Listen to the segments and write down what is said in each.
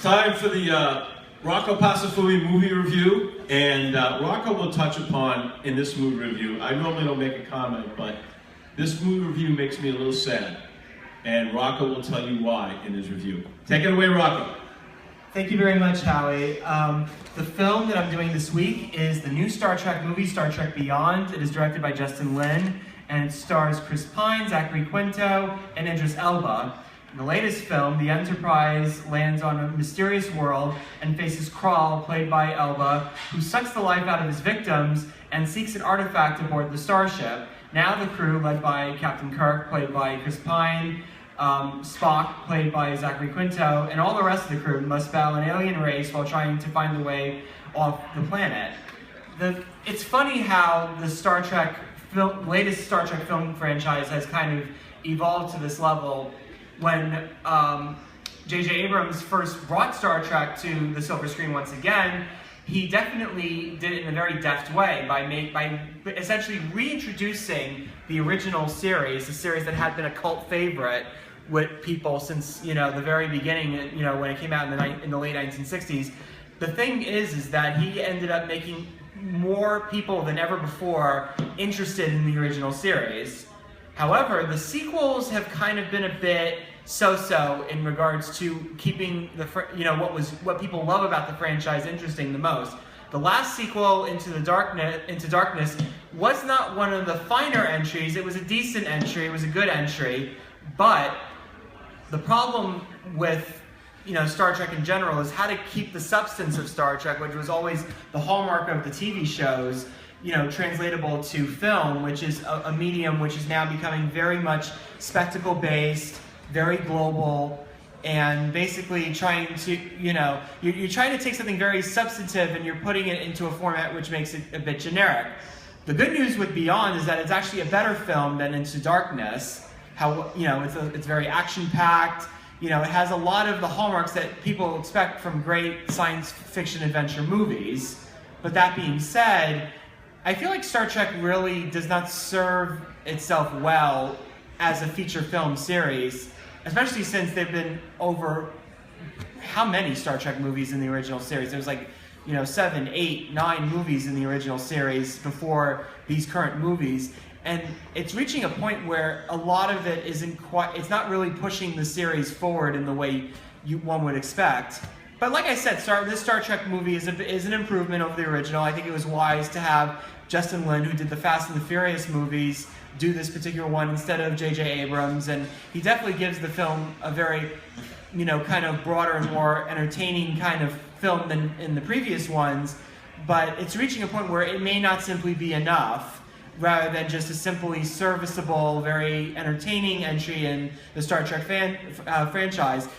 time for the Rocco Passafui movie review, and Rocco will touch upon in this movie review. I normally don't make a comment, but this movie review makes me a little sad, and Rocco will tell you why in his review. Take it away, Rocco. Thank you very much, Howie. The film that I'm doing this week is the new Star Trek movie, Star Trek Beyond. It is directed by Justin Lin, and it stars Chris Pine, Zachary Quinto, and Idris Elba. In the latest film, the Enterprise lands on a mysterious world and faces Krall, played by Elba, who sucks the life out of his victims and seeks an artifact aboard the starship. Now the crew, led by Captain Kirk, played by Chris Pine, Spock, played by Zachary Quinto, and all the rest of the crew must battle an alien race while trying to find the way off the planet. It's funny how the latest Star Trek film franchise has kind of evolved to this level. When J.J. Abrams first brought Star Trek to the silver screen once again, he definitely did it in a very deft way by essentially reintroducing the original series, the series that had been a cult favorite with people since the very beginning, when it came out in the late 1960s. The thing is that he ended up making more people than ever before interested in the original series. However, the sequels have kind of been a bit so-so in regards to keeping what people love about the franchise interesting the most. The last sequel, Into Darkness, was not one of the finer entries. It was a decent entry. It was a good entry, but the problem with Star Trek in general is how to keep the substance of Star Trek, which was always the hallmark of the TV shows, translatable to film, which is a medium which is now becoming very much spectacle-based, very global, and basically trying to, you're trying to take something very substantive and you're putting it into a format which makes it a bit generic. The good news with Beyond is that it's actually a better film than Into Darkness. It's very action-packed. It has a lot of the hallmarks that people expect from great science fiction adventure movies. But that being said, I feel like Star Trek really does not serve itself well as a feature film series, especially since they've been over how many Star Trek movies in the original series? There was 7, 8, 9 movies in the original series before these current movies. And it's reaching a point where a lot of it it's not really pushing the series forward in the way one would expect. But like I said, this Star Trek movie is an improvement over the original. I think it was wise to have Justin Lin, who did the Fast and the Furious movies, do this particular one instead of J.J. Abrams. And he definitely gives the film a very, kind of broader and more entertaining kind of film than in the previous ones. But it's reaching a point where it may not simply be enough, rather than just a simply serviceable, very entertaining entry in the Star Trek franchise.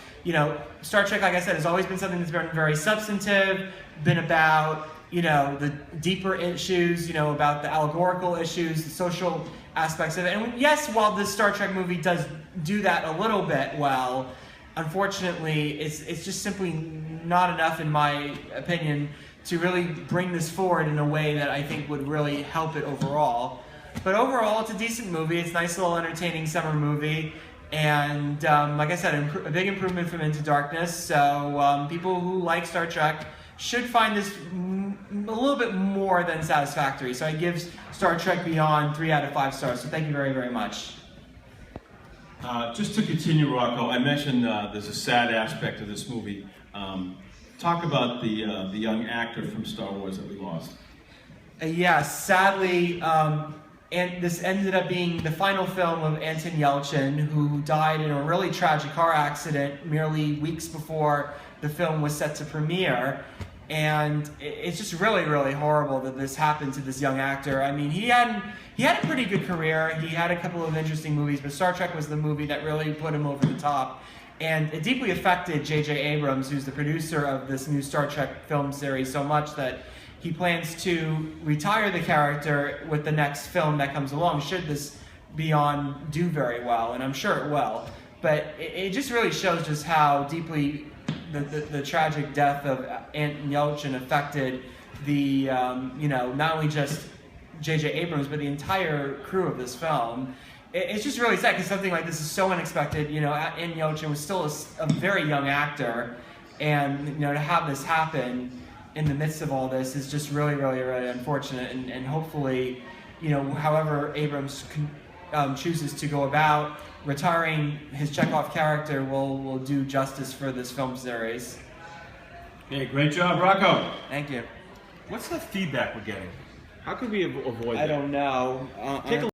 Star Trek, like I said, has always been something that's been very substantive, been about, the deeper issues, about the allegorical issues, the social aspects of it. And yes, while this Star Trek movie does do that a little bit well, unfortunately, it's just simply not enough, in my opinion, to really bring this forward in a way that I think would really help it overall. But overall, it's a decent movie. It's a nice little entertaining summer movie. And like I said, a big improvement from Into Darkness. So people who like Star Trek should find this a little bit more than satisfactory. So I give Star Trek Beyond 3 out of 5 stars. So thank you very, very much. Just to continue, Rocco, I mentioned there's a sad aspect of this movie. Talk about the young actor from Star Wars that we lost. Yes, sadly, and this ended up being the final film of Anton Yelchin, who died in a really tragic car accident merely weeks before the film was set to premiere. And it's just really, really horrible that this happened to this young actor. I mean, he had a pretty good career. He had a couple of interesting movies, but Star Trek was the movie that really put him over the top. And it deeply affected J.J. Abrams, who's the producer of this new Star Trek film series, so much that he plans to retire the character with the next film that comes along, should this Beyond do very well, and I'm sure it will. But it just really shows just how deeply the tragic death of Anton Yelchin affected the, not only just J.J. Abrams, but the entire crew of this film. It's just really sad because something like this is so unexpected. Anton Yelchin was still a very young actor, And to have this happen in the midst of all this is just really, really, really unfortunate. And hopefully, however Abrams chooses to go about retiring his Chekhov character will do justice for this film series. Hey, great job, Rocco. Thank you. What's the feedback we're getting? How could we avoid that? I don't know. Take a